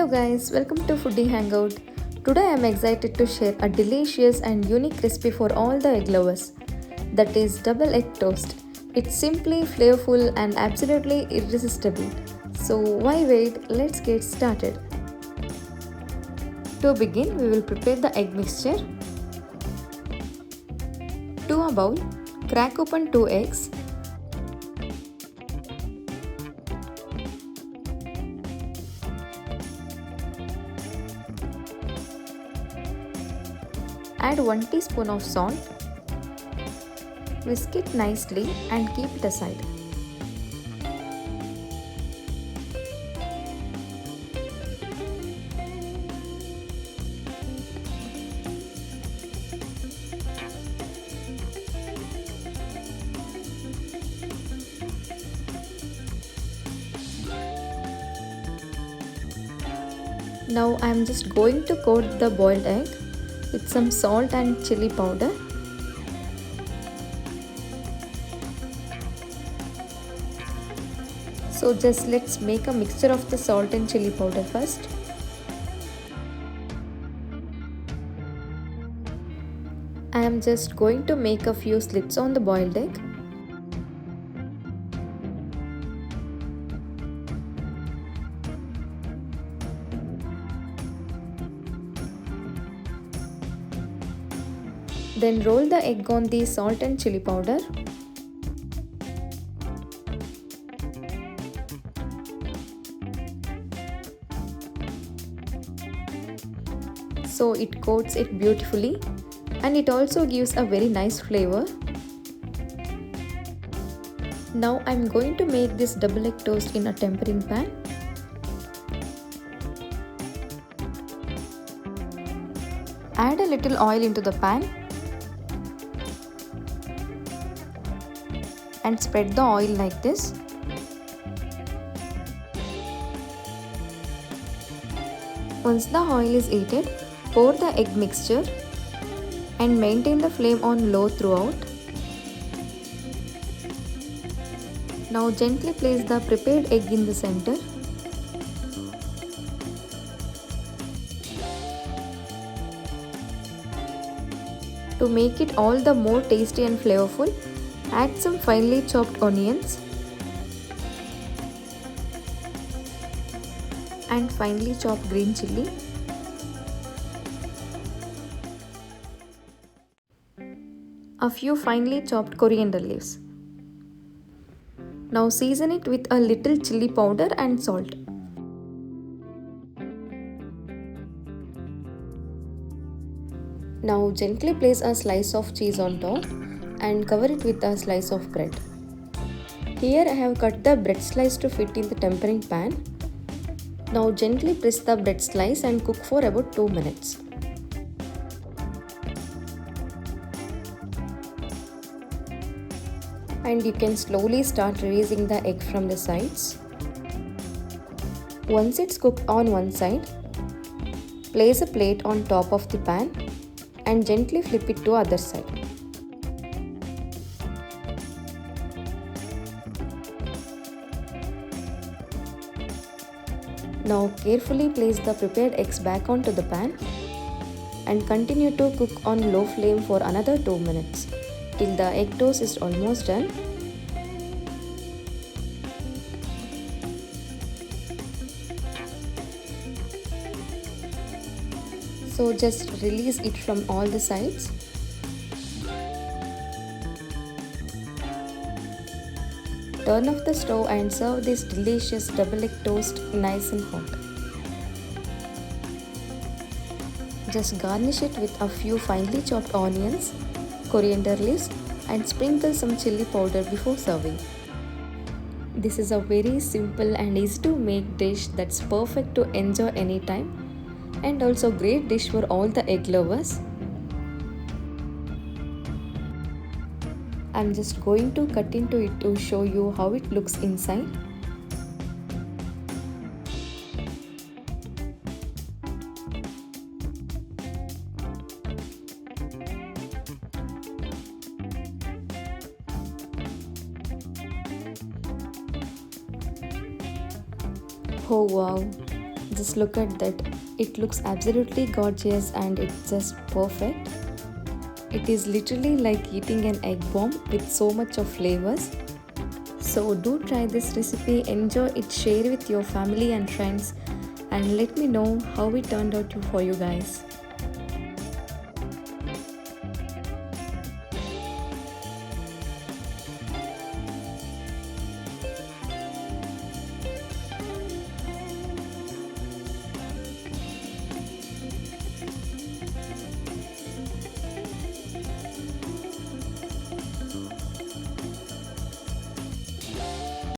guys, welcome to Foodie Hangout. Today I am excited to share a delicious and unique recipe for all the egg lovers. That is double egg toast. It's simply flavorful and absolutely irresistible. So why wait? Let's get started. To begin, we will prepare the egg mixture. To a bowl, crack open 2 eggs. Add 1 teaspoon of salt. Whisk it nicely and keep it aside. Now I am just going to coat the boiled egg with some salt and chili powder. So just let's make a mixture of the salt and chili powder first. I am just going to make a few slits on the boiled egg. Then roll the egg on the salt and chili powder. So it coats it beautifully and it also gives a very nice flavor. Now I am going to make this double egg toast in a tempering pan. Add a little oil into the pan and spread the oil like this. Once the oil is heated, pour the egg mixture and maintain the flame on low throughout. Now gently place the prepared egg in the center. To make it all the more tasty and flavorful, add some finely chopped onions and finely chopped green chili. A few finely chopped coriander leaves. Now season it with a little chili powder and salt. Now gently place a slice of cheese on top and cover it with a slice of bread. Here I have cut the bread slice to fit in the tempering pan. Now gently press the bread slice and cook for about 2 minutes. And you can slowly start releasing the egg from the sides. Once it's cooked on one side, place a plate on top of the pan and gently flip it to other side. Now carefully place the prepared eggs back onto the pan and continue to cook on low flame for another 2 minutes till the egg toast is almost done. So just release it from all the sides. Turn off the stove and serve this delicious double egg toast nice and hot. Just garnish it with a few finely chopped onions, coriander leaves and sprinkle some chili powder before serving. This is a very simple and easy to make dish that's perfect to enjoy anytime and also great dish for all the egg lovers. I'm just going to cut into it to show you how it looks inside. Oh wow, Just look at that. It looks absolutely gorgeous and it's just perfect. It is literally like eating an egg bomb with so much of flavors. So do try this recipe, enjoy it, share with your family and friends, and let me know how it turned out for you guys.